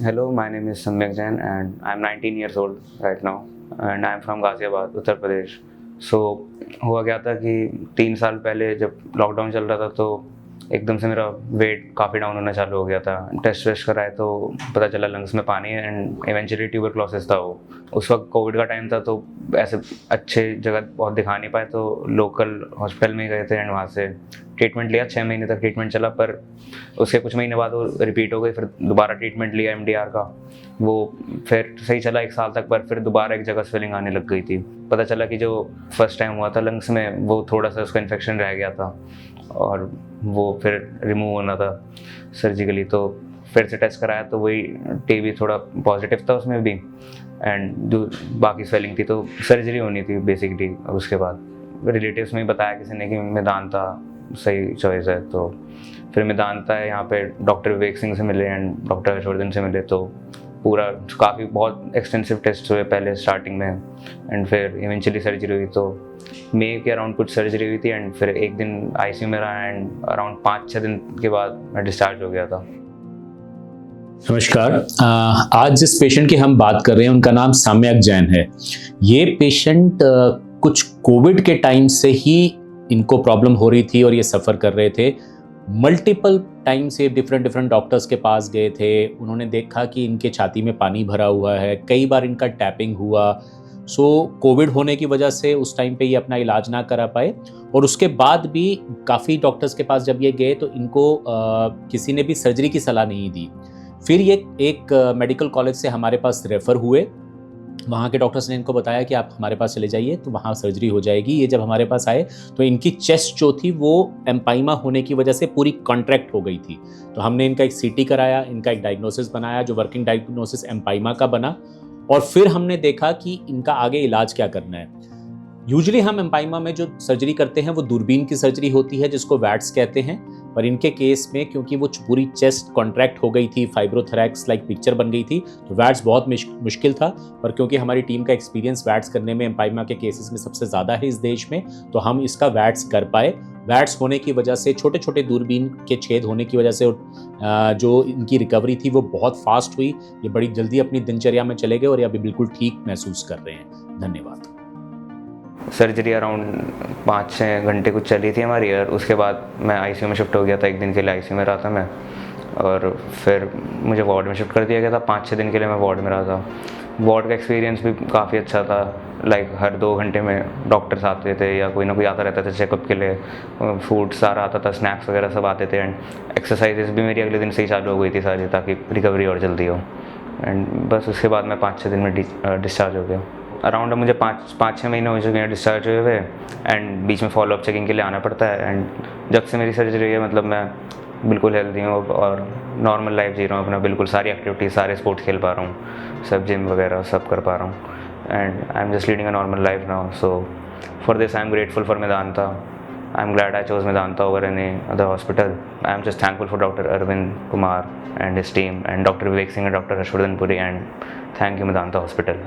Hello, my name is Samyak Jain and I'm 19 years old right now and I'm from Ghaziabad Uttar Pradesh. हुआ क्या था कि 3 साल पहले जब लॉकडाउन चल रहा था तो एकदम से मेरा वेट काफ़ी डाउन होना चालू हो गया था। टेस्ट वेस्ट कराए तो पता चला लंग्स में पानी है एंड इवेंचुअली ट्यूबरक्लोसिस था वो। उस वक्त कोविड का टाइम था तो ऐसे अच्छे जगह बहुत दिखा नहीं पाए तो लोकल हॉस्पिटल में गए थे एंड वहाँ से ट्रीटमेंट लिया। 6 महीने तक ट्रीटमेंट चला, पर उसके कुछ महीने बाद वो रिपीट हो गई। फिर दोबारा ट्रीटमेंट लिया MDR का, वो फिर सही चला 1 साल तक, पर फिर दोबारा एक जगह स्वेलिंग आने लग गई थी। पता चला कि जो फर्स्ट टाइम हुआ था लंग्स में वो थोड़ा सा उसका इन्फेक्शन रह गया था और वो फिर रिमूव होना था सर्जिकली। तो फिर से टेस्ट कराया तो वही TB थोड़ा पॉजिटिव था उसमें भी एंड बाकी स्वेलिंग थी तो सर्जरी होनी थी बेसिकली। उसके बाद रिलेटिव्स में बताया किसी ने कि मेदांता सही चॉइस है, तो फिर मेदांता है यहाँ पे डॉक्टर विवेक सिंह से मिले एंड डॉक्टर हर्षवर्धन से मिले। तो पूरा काफ़ी बहुत एक्सटेंसिव टेस्ट हुए पहले स्टार्टिंग में एंड फिर इवेंचुअली सर्जरी हुई। तो मई के अराउंड कुछ सर्जरी हुई थी एंड फिर एक दिन ICU में रहा एंड अराउंड 5-6 दिन के बाद मैं डिस्चार्ज हो गया था। नमस्कार। आज जिस पेशेंट की हम बात कर रहे हैं उनका नाम सम्यक जैन है। ये पेशेंट कुछ कोविड के टाइम से ही इनको प्रॉब्लम हो रही थी और ये सफ़र कर रहे थे। मल्टीपल टाइम से डिफरेंट डॉक्टर्स के पास गए थे। उन्होंने देखा कि इनके छाती में पानी भरा हुआ है, कई बार इनका टैपिंग हुआ। कोविड होने की वजह से उस टाइम पे ये अपना इलाज ना करा पाए और उसके बाद भी काफ़ी डॉक्टर्स के पास जब ये गए तो इनको किसी ने भी सर्जरी की सलाह नहीं दी। फिर ये एक मेडिकल कॉलेज से हमारे पास रेफ़र हुए। वहाँ के डॉक्टर्स ने इनको बताया कि आप हमारे पास चले जाइए तो वहाँ सर्जरी हो जाएगी। ये जब हमारे पास आए तो इनकी चेस्ट जो थी वो एम्पाइमा होने की वजह से पूरी कॉन्ट्रैक्ट हो गई थी। तो हमने इनका एक CT कराया, इनका एक डायग्नोसिस बनाया जो वर्किंग डायग्नोसिस एम्पाइमा का बना और फिर हमने देखा कि इनका आगे इलाज क्या करना है। यूजुअली हम एम्पाइमा में जो सर्जरी करते हैं वो दूरबीन की सर्जरी होती है जिसको वैट्स कहते हैं, पर इनके केस में क्योंकि वो पूरी चेस्ट कॉन्ट्रैक्ट हो गई थी, फाइब्रोथोरैक्स लाइक पिक्चर बन गई थी, तो वैट्स बहुत मुश्किल था। पर क्योंकि हमारी टीम का एक्सपीरियंस वैट्स करने में एम्पाइमा के केसेस में सबसे ज़्यादा है इस देश में, तो हम इसका वैट्स कर पाए। वैट्स होने की वजह से, छोटे छोटे दूरबीन के छेद होने की वजह से जो इनकी रिकवरी थी वो बहुत फास्ट हुई। ये बड़ी जल्दी अपनी दिनचर्या में चले गए और ये अभी बिल्कुल ठीक महसूस कर रहे हैं। धन्यवाद। सर्जरी अराउंड 5-6 घंटे कुछ चली थी हमारी और उसके बाद मैं ICU में शिफ्ट हो गया था। 1 दिन के लिए ICU में रहा था मैं और फिर मुझे वार्ड में शिफ्ट कर दिया गया था। 5-6 दिन के लिए मैं वार्ड में रहा था। वार्ड का एक्सपीरियंस भी काफ़ी अच्छा था। लाइक हर 2 घंटे में डॉक्टर्स आते थे या कोई ना कोई आता रहता था चेकअप के लिए। फूड सारा आता था, स्नैक्स वगैरह सब आते थे एंड एक्सरसाइजेस भी मेरी अगले दिन से ही चालू हो गई थी सारी, ताकि रिकवरी और जल्दी हो। एंड बस उसके बाद मैं 5-6 दिन में डिस्चार्ज हो गया। अराउंड मुझे 5-6 महीने हो चुके हैं डिस्चार्ज हुए हुए एंड बीच में फॉलोअप चेकिंग के लिए आना पड़ता है। एंड जब से मेरी सर्जरी हुई है मतलब मैं बिल्कुल हेल्दी हूँ और नॉर्मल लाइफ जी रहा हूँ अपना। बिल्कुल सारी एक्टिविटीज़, सारे स्पोर्ट्स खेल पा रहा हूँ, सब जिम वगैरह सब कर पा रहा हूँ and I am just leading a normal life now. So for this I am grateful for Medanta. I am glad I chose Medanta over any other hospital. I am just thankful for Dr. Arvind Kumar and his team and Dr. Vivek Singh and Dr. Harshvardhan Puri, and thank you Medanta Hospital.